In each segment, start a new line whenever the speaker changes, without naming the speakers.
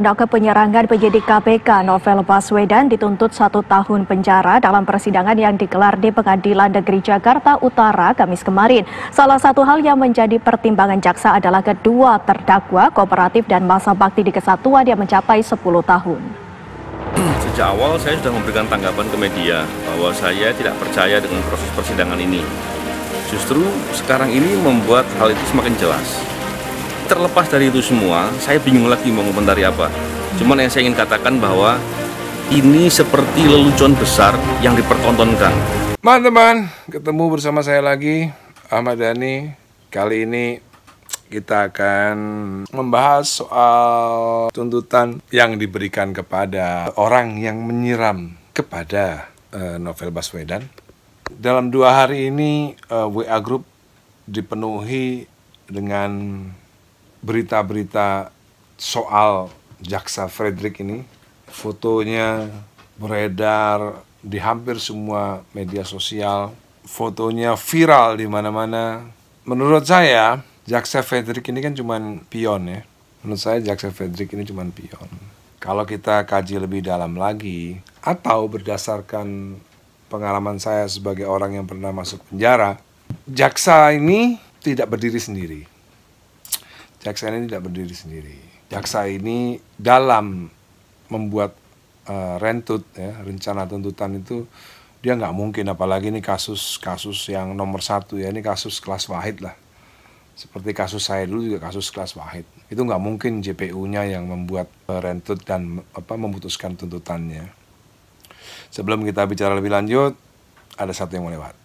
Terdakwa penyerangan penyidik KPK Novel Baswedan dituntut 1 tahun penjara dalam persidangan yang digelar di Pengadilan Negeri Jakarta Utara Kamis kemarin. Salah satu hal yang menjadi pertimbangan jaksa adalah kedua terdakwa kooperatif dan masa bakti di kesatuan yang mencapai 10 tahun.
Sejak awal saya sudah memberikan tanggapan ke media bahwa saya tidak percaya dengan proses persidangan ini. Justru sekarang ini membuat hal itu semakin jelas. Terlepas dari itu semua, saya bingung lagi mau komentari apa. Cuman yang saya ingin katakan bahwa ini seperti lelucon besar yang dipertontonkan.
Teman-teman, ketemu bersama saya lagi, Ahmad Dhani. Kali ini kita akan membahas soal tuntutan yang diberikan kepada orang yang menyiram kepada Novel Baswedan. Dalam 2 hari ini WA Group dipenuhi dengan berita-berita soal jaksa Fredrik ini. Fotonya beredar di hampir semua media sosial. Fotonya viral di mana-mana. Menurut saya, jaksa Fredrik ini kan cuman pion ya. Menurut saya jaksa Fredrik ini cuman pion. Kalau kita kaji lebih dalam lagi, atau berdasarkan pengalaman saya sebagai orang yang pernah masuk penjara, jaksa ini tidak berdiri sendiri. Jaksa ini tidak berdiri sendiri. Jaksa ini dalam membuat rentut, ya, rencana tuntutan itu, dia nggak mungkin, apalagi ini kasus yang nomor 1 ya, ini kasus kelas Wahid lah. Seperti kasus saya dulu juga kasus kelas Wahid. Itu nggak mungkin JPU-nya yang membuat rentut dan memutuskan tuntutannya. Sebelum kita bicara lebih lanjut, ada satu yang mau lewat.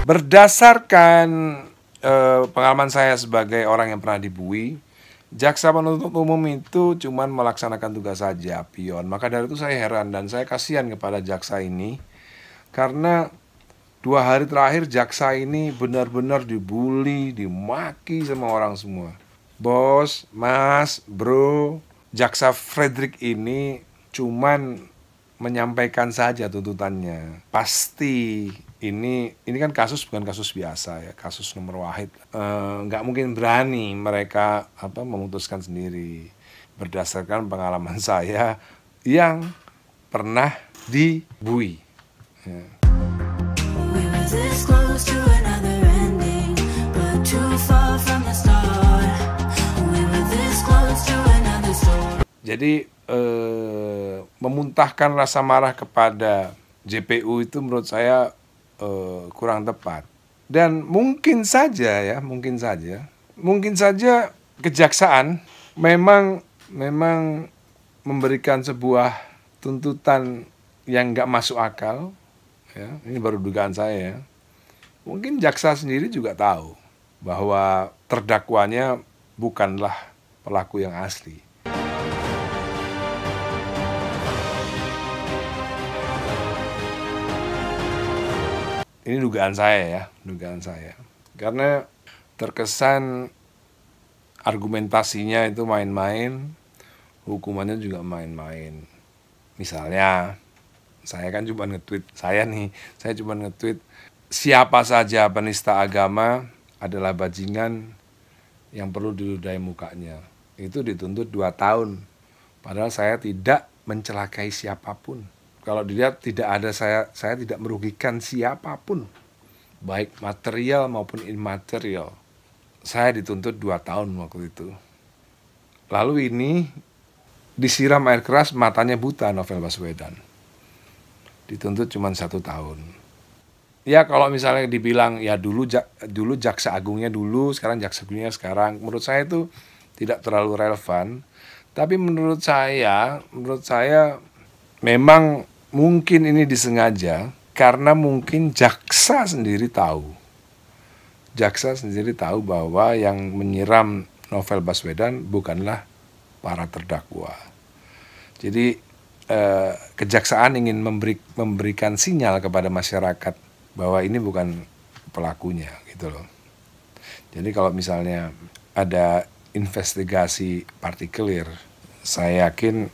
Berdasarkan pengalaman saya sebagai orang yang pernah dibui, jaksa penuntut umum itu cuma melaksanakan tugas saja, pion. Maka dari itu saya heran dan saya kasihan kepada jaksa ini, karena 2 hari terakhir jaksa ini benar-benar dibully, dimaki sama orang semua. Bos, mas, bro, jaksa Fredrik ini cuman menyampaikan saja tuntutannya. Pasti ini kan kasus bukan kasus biasa ya, kasus nomor Wahid. Nggak mungkin berani mereka memutuskan sendiri. Berdasarkan pengalaman saya yang pernah dibui. Ya. Jadi memuntahkan rasa marah kepada JPU itu menurut saya kurang tepat. Dan mungkin saja kejaksaan memang memberikan sebuah tuntutan yang nggak masuk akal. Ya, ini baru dugaan saya ya. Mungkin jaksa sendiri juga tahu bahwa terdakwanya bukanlah pelaku yang asli. Ini dugaan saya. Karena terkesan argumentasinya itu main-main, hukumannya juga main-main. Misalnya, saya cuma nge-tweet, siapa saja penista agama adalah bajingan yang perlu diludahi mukanya. Itu dituntut 2 tahun. Padahal saya tidak mencelakai siapapun. Kalau dilihat tidak ada saya tidak merugikan siapapun, baik material maupun imaterial. Saya dituntut 2 tahun waktu itu. Lalu ini disiram air keras, matanya buta Novel Baswedan. Dituntut cuma 1 tahun. Ya kalau misalnya dibilang ya dulu jaksa agungnya dulu, sekarang jaksa agungnya sekarang, menurut saya itu tidak terlalu relevan. Tapi menurut saya memang mungkin ini disengaja karena mungkin jaksa sendiri tahu. Jaksa sendiri tahu bahwa yang menyiram Novel Baswedan bukanlah para terdakwa. Jadi kejaksaan ingin memberikan sinyal kepada masyarakat bahwa ini bukan pelakunya gitu loh. Jadi kalau misalnya ada investigasi partikelir, saya yakin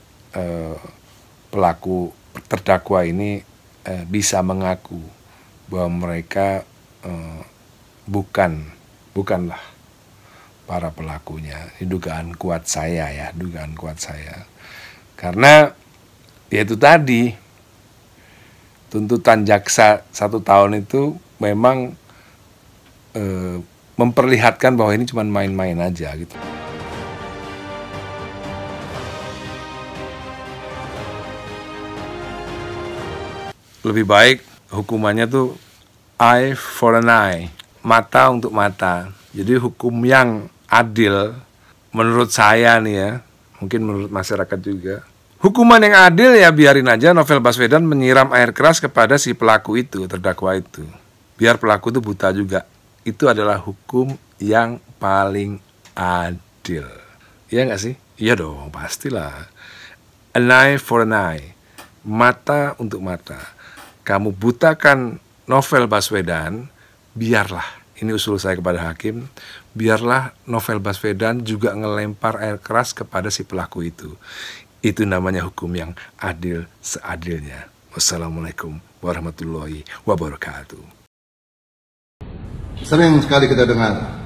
pelaku terdakwa ini bisa mengaku bahwa mereka bukanlah para pelakunya. Ini dugaan kuat saya ya, dugaan kuat saya. Karena ya itu tadi, tuntutan jaksa 1 tahun itu memang memperlihatkan bahwa ini cuma main-main aja gitu. Lebih baik hukumannya tuh eye for an eye, mata untuk mata. Jadi hukum yang adil menurut saya nih ya, mungkin menurut masyarakat juga. Hukuman yang adil ya biarin aja Novel Baswedan menyiram air keras kepada si pelaku itu, terdakwa itu. Biar pelaku itu buta juga. Itu adalah hukum yang paling adil. Iya nggak sih? Iya dong, pastilah. An eye for an eye, mata untuk mata. Kamu butakan Novel Baswedan, biarlah, ini usul saya kepada hakim, biarlah Novel Baswedan juga ngelempar air keras kepada si pelaku itu. Itu namanya hukum yang adil seadilnya. Wassalamualaikum warahmatullahi wabarakatuh.
Sering sekali kita dengar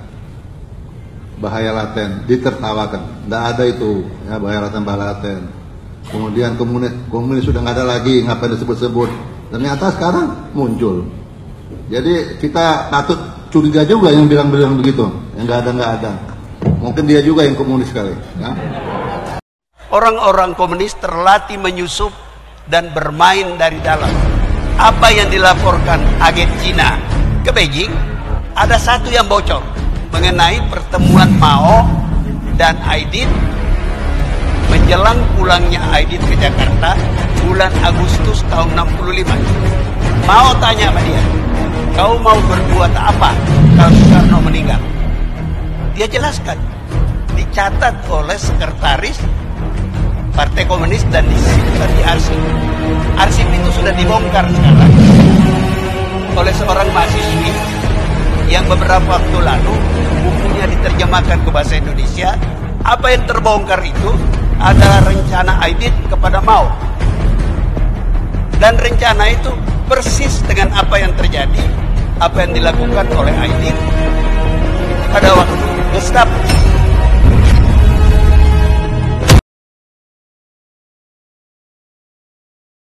bahaya laten, ditertawakan. Tidak ada itu, ya, bahaya laten. Kemudian komunis sudah nggak ada lagi, ngapain disebut-sebut. Ternyata sekarang muncul. Jadi kita patut curiga juga yang bilang-bilang begitu. Yang nggak ada. Mungkin dia juga yang komunis sekali. Ya.
Orang-orang komunis terlatih menyusup dan bermain dari dalam. Apa yang dilaporkan agen Cina ke Beijing, ada satu yang bocor mengenai pertemuan Mao dan Aidit menjelang pulangnya Aidit ke Jakarta bulan Agustus tahun 65. Mao tanya sama dia, kau mau berbuat apa kalau Soekarno meninggal? Dia jelaskan, dicatat oleh sekretaris Partai Komunis dan disimpan di arsip. Arsip itu sudah dibongkar sekarang oleh seorang mahasiswi yang beberapa waktu lalu bukunya diterjemahkan ke bahasa Indonesia. Apa yang terbongkar itu adalah rencana Aidit kepada Mao. Dan rencana itu persis dengan apa yang terjadi, apa yang dilakukan oleh Aidit pada waktu Gestapo.